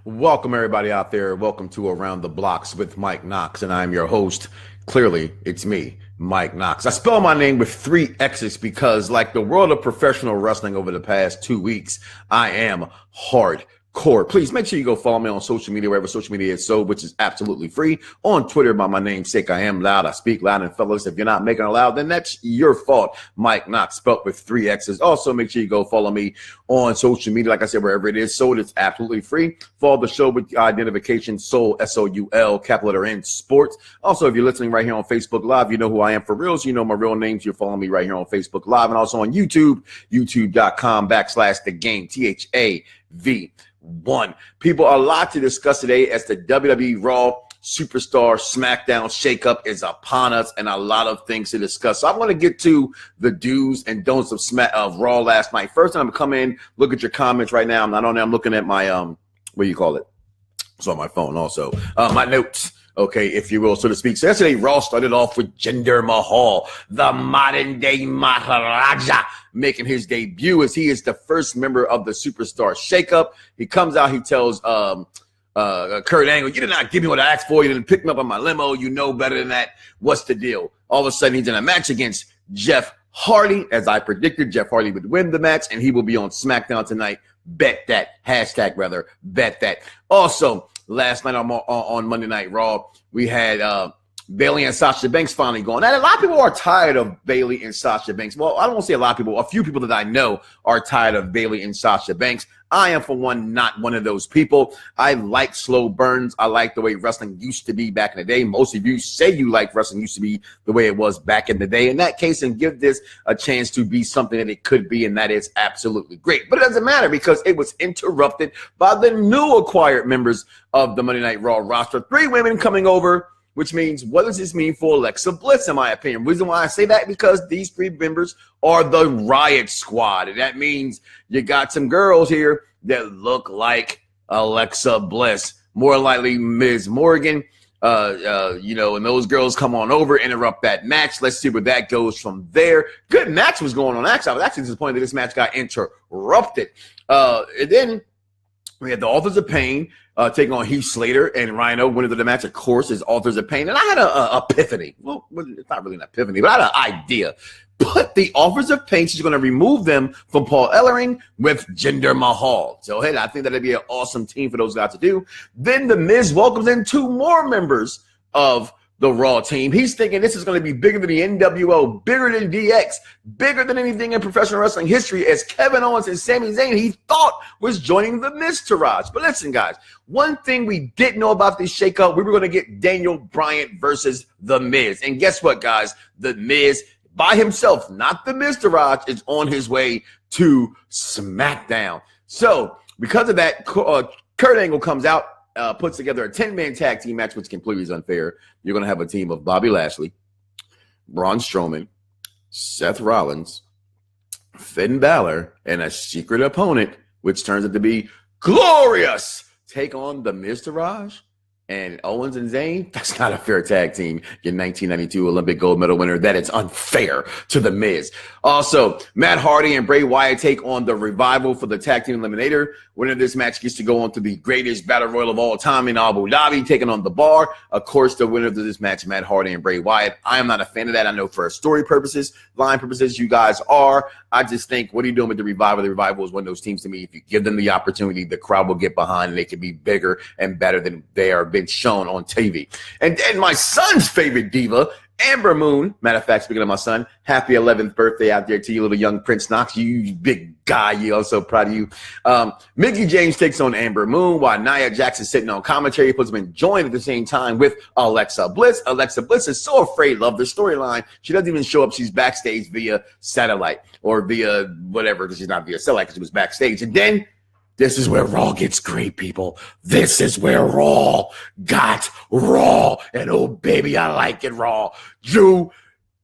Welcome, everybody out there. Welcome to Around the Bloxxx with Mike Knoxxx, and I'm your host. Clearly, it's me, Mike Knoxxx. I spell my name with 3 X's because, like the world of professional wrestling over the past 2 weeks, I am hardcore. Please make sure you go follow me on social media, wherever social media is so, which is absolutely free. On Twitter, by my namesake, I am loud. I speak loud. And fellas, if you're not making it loud, then that's your fault. Mike Knoxxx, spelled with 3 X's. Also, make sure you go follow me on social media. Like I said, wherever it is sold, it's absolutely free. Follow the show with identification, Soul, S-O-U-L, capital letter N, Sports. Also, if you're listening right here on Facebook Live, you know who I am for real. So you know my real names. You're following me right here on Facebook Live. And also on YouTube, youtube.com/thegame, THAV1. People, a lot to discuss today as the WWE Raw Superstar Smackdown shakeup is upon us, and a lot of things to discuss. So I'm going to get to the do's and don'ts of Raw last night. First, I'm going to come in, look at your comments right now. I'm not on there. I'm looking at my what do you call it? It's on my phone also. My notes. Okay, if you will, so to speak. So yesterday, Raw started off with Jinder Mahal, the modern-day Maharaja, making his debut as he is the first member of the Superstar Shakeup. He comes out, he tells Kurt Angle, you did not give me what I asked for. You didn't pick me up on my limo. You know better than that. What's the deal? All of a sudden, he's in a match against Jeff Hardy. As I predicted, Jeff Hardy would win the match, and he will be on SmackDown tonight. Bet that. Bet that. Also, last night on Monday Night Raw, we had Bayley and Sasha Banks finally going. And a lot of people are tired of Bayley and Sasha Banks. Well, I don't want to say a lot of people. A few people that I know are tired of Bayley and Sasha Banks. I am, for one, not one of those people. I like slow burns. I like the way wrestling used to be back in the day. Most of you say you like wrestling used to be the way it was back in the day. In that case, and give this a chance to be something that it could be, and that is absolutely great. But it doesn't matter because it was interrupted by the new acquired members of the Monday Night Raw roster. 3 women coming over, which means, what does this mean for Alexa Bliss, in my opinion? The reason why I say that, because these 3 members are the Riot Squad. And that means you got some girls here that look like Alexa Bliss. More likely Ms. Morgan, and those girls come on over, interrupt that match. Let's see where that goes from there. Good match was going on. Actually, I was actually disappointed that this match got interrupted. And then we had the Authors of Pain taking on Heath Slater and Rhino. Winner of the match, of course, is Authors of Pain. And I had an epiphany. Well, it's not really an epiphany, but I had an idea. Put the Authors of Pain, she's going to remove them from Paul Ellering with Jinder Mahal. So, hey, I think that'd be an awesome team for those guys to do. Then The Miz welcomes in 2 more members of the Raw team. He's thinking this is going to be bigger than the NWO, bigger than DX, bigger than anything in professional wrestling history, as Kevin Owens and Sami Zayn, he thought, was joining the Miztourage. But listen, guys, one thing we didn't know about this shakeup, we were going to get Daniel Bryan versus The Miz. And guess what, guys? The Miz, by himself, not the Miztourage, is on his way to SmackDown. So, because of that, Kurt Angle comes out, puts together a 10-man tag team match, which completely is unfair. You're going to have a team of Bobby Lashley, Braun Strowman, Seth Rollins, Finn Balor, and a secret opponent, which turns out to be Glorious, take on the Miztourage and Owens and Zayn. That's not a fair tag team. Your 1992 Olympic gold medal winner. That is unfair to The Miz. Also, Matt Hardy and Bray Wyatt take on the Revival for the tag team eliminator. Winner of this match gets to go on to the greatest battle royal of all time in Abu Dhabi, taking on The Bar. Of course, the winner of this match, Matt Hardy and Bray Wyatt. I am not a fan of that. I know for story purposes, line purposes, you guys are. I just think, what are you doing with the Revival? The Revival is one of those teams to me. If you give them the opportunity, the crowd will get behind and they can be bigger and better than they are been shown on TV. And then my son's favorite diva, Amber Moon. Matter of fact, speaking of my son, happy 11th birthday out there to you, little young Prince Knox. You big guy. I'm so proud of you. Mickie James takes on Amber Moon while Nia Jackson sitting on commentary, puts them in joint at the same time with Alexa Bliss. Alexa Bliss is so afraid of the storyline. She doesn't even show up. She's backstage via satellite or via whatever, because she's not via satellite because she was backstage. And then this is where Raw gets great, people. This is where Raw got raw. And oh, baby, I like it raw.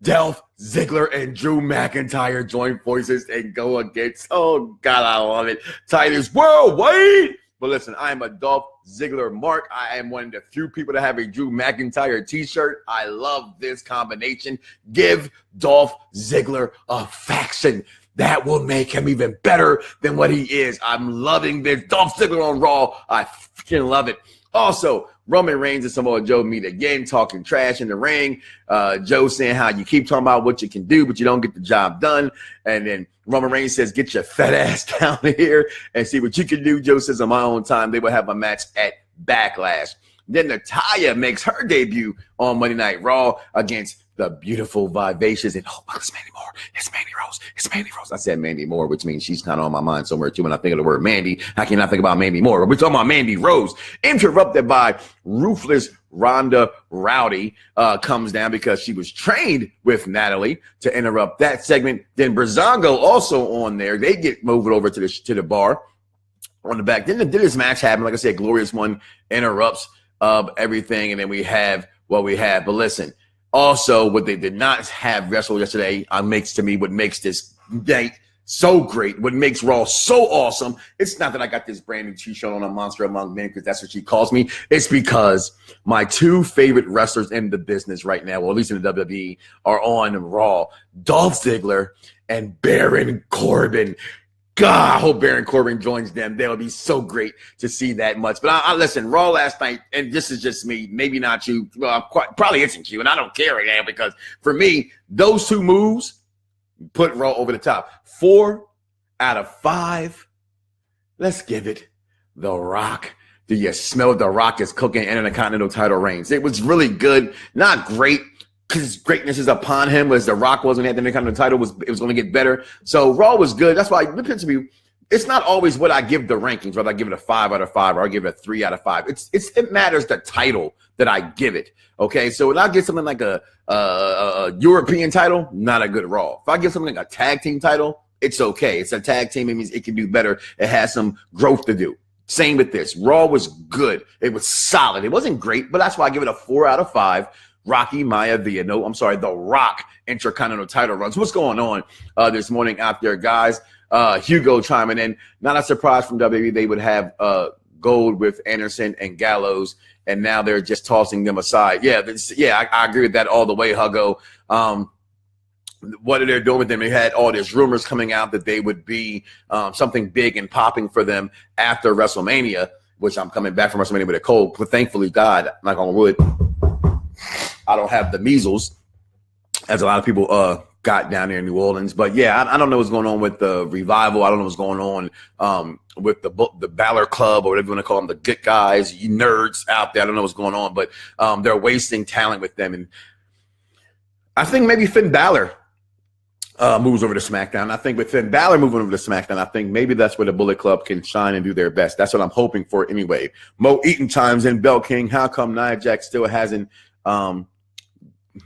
Dolph Ziggler and Drew McIntyre join forces and go against, oh, God, I love it, Titus Worldwide. But listen, I am a Dolph Ziggler mark. I am one of the few people to have a Drew McIntyre t-shirt. I love this combination. Give Dolph Ziggler a faction. that will make him even better than what he is. I'm loving this. Dolph Ziggler on Raw. I freaking love it. Also, Roman Reigns and Samoa Joe meet again, talking trash in the ring. Joe saying how you keep talking about what you can do, but you don't get the job done. And then Roman Reigns says, get your fat ass down here and see what you can do. Joe says, on my own time, they will have a match at Backlash. Then Natalya makes her debut on Monday Night Raw against the beautiful, vivacious, and it's Mandy Moore. It's Mandy Rose. It's Mandy Rose. I said Mandy Moore, which means she's kind of on my mind somewhere too. When I think of the word Mandy, how can I think about Mandy Moore? We're talking about Mandy Rose. Interrupted by ruthless Ronda Rowdy comes down because she was trained with Natalie to interrupt that segment. Then Breezango also on there. They get moved over to the bar on the back. Then this match happened. Like I said, Glorious One interrupts everything, and then we have what we have. But listen. Also, what they did not have wrestle yesterday makes to me what makes this night so great, what makes Raw so awesome. It's not that I got this brand new t-shirt on a Monster Among Men because that's what she calls me. It's because my two favorite wrestlers in the business right now, well, at least in the WWE, are on Raw. Dolph Ziggler and Baron Corbin. God, I hope Baron Corbin joins them. That'll be so great to see that much. But I listen, Raw last night, and this is just me, maybe not you, probably isn't you, and I don't care right now because for me, those two moves put Raw over the top. 4 out of 5. Let's give it The Rock. Do you smell The Rock is cooking and in a Continental title reigns? It was really good, not great. Because greatness is upon him, as The Rock was when he had the Intercontinental title, it was going to get better. So Raw was good. That's why it depends on me. It's not always what I give the rankings, whether I give it a 5 out of 5 or I give it a 3 out of 5. It matters the title that I give it. Okay, so when I get something like a European title, not a good Raw. If I give something like a tag team title, it's okay. It's a tag team. It means it can do better. It has some growth to do. Same with this. Raw was good. It was solid. It wasn't great, but that's why I give it a 4 out of 5. The Rock Intercontinental title runs. What's going on this morning out there, guys? Hugo chiming in. Not a surprise from WWE. They would have gold with Anderson and Gallows, and now they're just tossing them aside. I agree with that all the way, Hugo. What are they doing with them? They had all these rumors coming out that they would be something big and popping for them after WrestleMania, which I'm coming back from WrestleMania with a cold. But thankfully, God, knock on wood, I don't have the measles, as a lot of people got down there in New Orleans. But yeah, I don't know what's going on with the Revival. I don't know what's going on with the Balor Club, or whatever you want to call them, the good guys, you nerds out there. I don't know what's going on, but they're wasting talent with them. And I think maybe Finn Balor moves over to SmackDown. I think with Finn Balor moving over to SmackDown, I think maybe that's where the Bullet Club can shine and do their best. That's what I'm hoping for anyway. Mo Eaton chimes in, Bell King, how come Nia Jax still hasn't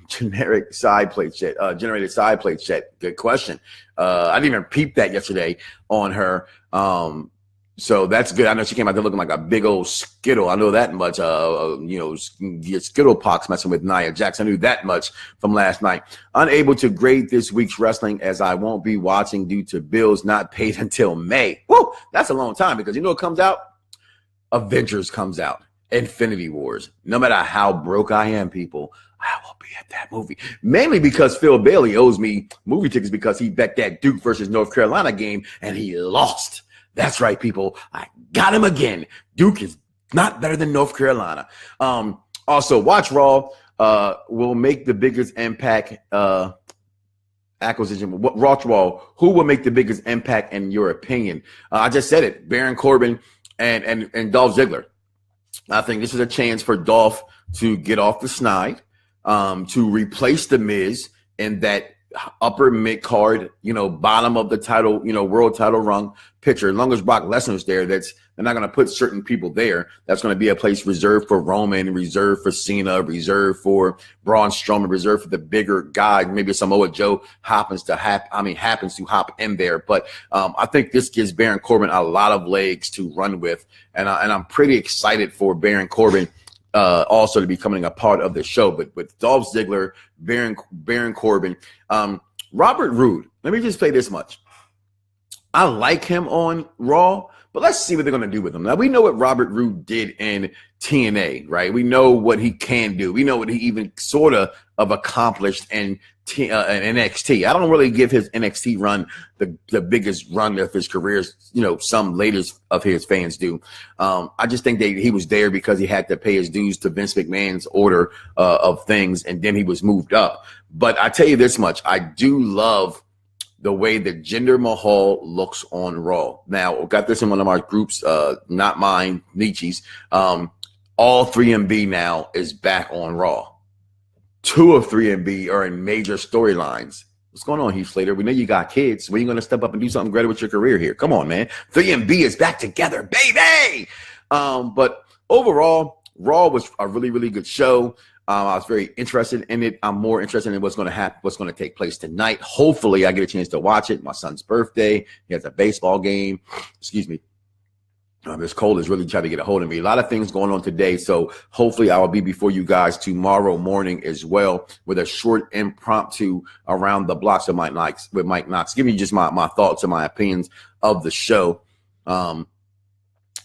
generated side plates yet? Good question. I didn't even peep that yesterday on her. So that's good. I know she came out there looking like a big old Skittle. I know that much. Skittle pox messing with Nia Jax. I knew that much from last night. Unable to grade this week's wrestling as I won't be watching due to bills not paid until May. Woo! That's a long time because you know what comes out? Avengers comes out. Infinity Wars. No matter how broke I am, people, I will be at that movie. Mainly because Phil Bailey owes me movie tickets because he bet that Duke versus North Carolina game and he lost. That's right, people. I got him again. Duke is not better than North Carolina. Also, watch Raw will make the biggest impact acquisition. Raw, who will make the biggest impact in your opinion? I just said it. Baron Corbin and Dolph Ziggler. I think this is a chance for Dolph to get off the snide, to replace The Miz in that upper mid card, bottom of the title, world title rung picture. As long as Brock Lesnar's there, they're not going to put certain people there. That's going to be a place reserved for Roman, reserved for Cena, reserved for Braun Strowman, reserved for the bigger guy. Maybe Samoa Joe happens to hop in there. But I think this gives Baron Corbin a lot of legs to run with, and I'm pretty excited for Baron Corbin also to be becoming a part of the show. But with Dolph Ziggler, Baron Corbin, Robert Roode, let me just say this much. I like him on Raw, but let's see what they're going to do with him. Now, we know what Robert Roode did in TNA, right? We know what he can do. We know what he even sort of accomplished in NXT. I don't really give his NXT run the biggest run of his career. Some later of his fans do. I just think that he was there because he had to pay his dues to Vince McMahon's order of things, and then he was moved up. But I tell you this much, I do love the way that Jinder Mahal looks on Raw. Now, I got this in one of our groups, not mine, Nietzsche's. All 3MB now is back on Raw. 2 of 3MB are in major storylines. What's going on, Heath Slater? We know you got kids. When are you going to step up and do something greater with your career here? Come on, man. 3MB is back together, baby. But overall, Raw was a really, really good show. I was very interested in it. I'm more interested in what's going to happen, what's going to take place tonight. Hopefully, I get a chance to watch it. My son's birthday. He has a baseball game. Excuse me. This cold is really trying to get a hold of me. A lot of things going on today. So hopefully I will be before you guys tomorrow morning as well with a short impromptu around the blocks of Mike Knoxxx. Give me just my thoughts and my opinions of the show.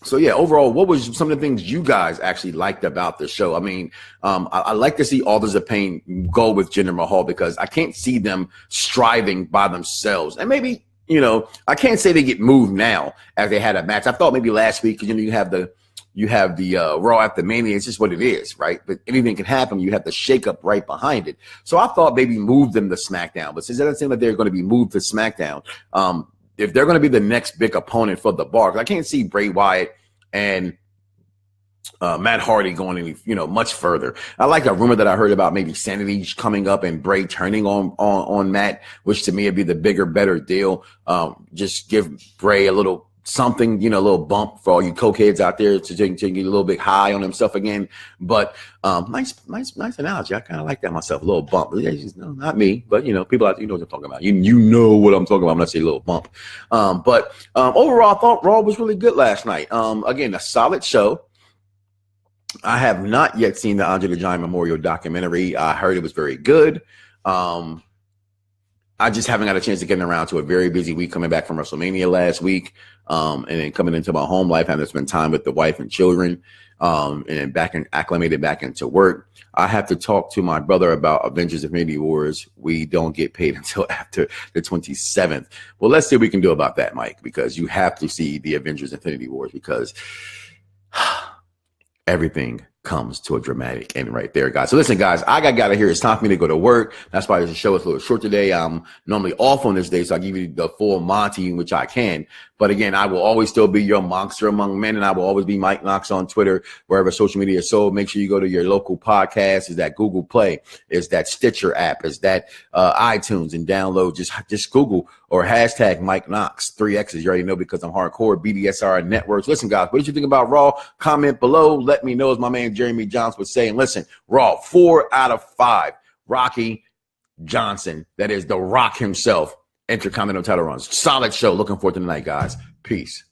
So yeah, overall, what was some of the things you guys actually liked about the show? I mean, I like to see Authors of Pain go with Jinder Mahal because I can't see them striving by themselves. And maybe, I can't say they get moved now as they had a match. I thought maybe last week, because you have the Raw after Mania. It's just what it is, right? But anything can happen. You have the shakeup right behind it. So I thought maybe move them to SmackDown. But since it doesn't seem like they're going to be moved to SmackDown, if they're going to be the next big opponent for the Bar, I can't see Bray Wyatt and Matt Hardy going any, much further. I like a rumor that I heard about maybe Sanity coming up and Bray turning on Matt, which to me would be the bigger, better deal. Just give Bray a little something, a little bump for all you cokeheads out there to get a little bit high on himself again. But nice analogy. I kind of like that myself. A little bump. No, not me, but people out there, what I'm talking about. You know what I'm talking about when I say a little bump. But overall, I thought Raw was really good last night. Again, a solid show. I have not yet seen the Andre the Giant Memorial documentary. I heard it was very good. I just haven't got a chance to get around to a very busy week coming back from WrestleMania last week. And then coming into my home life, having to spend time with the wife and children, and acclimated back into work. I have to talk to my brother about Avengers Infinity Wars. We don't get paid until after the 27th. Well, let's see what we can do about that, Mike, because you have to see the Avengers Infinity Wars because everything comes to a dramatic end right there, guys. So listen, guys, I got out of here. It's time for me to go to work. That's why the show is a little short today. I'm normally off on this day, so I'll give you the full Monty, which I can. But again, I will always still be your monster among men, and I will always be Mike Knoxxx on Twitter, wherever social media is sold. Make sure you go to your local podcast. Is that Google Play? Is that Stitcher app? Is that iTunes? And download just Google or hashtag Mike Knoxxx 3X's. You already know because I'm hardcore BDSR networks. Listen, guys, what did you think about Raw? Comment below. Let me know, as my man Jeremy Johnson was saying. Listen, Raw 4 out of 5. Rocky Johnson, that is The Rock himself. Intercontinental title runs. Solid show. Looking forward to tonight, guys. Peace.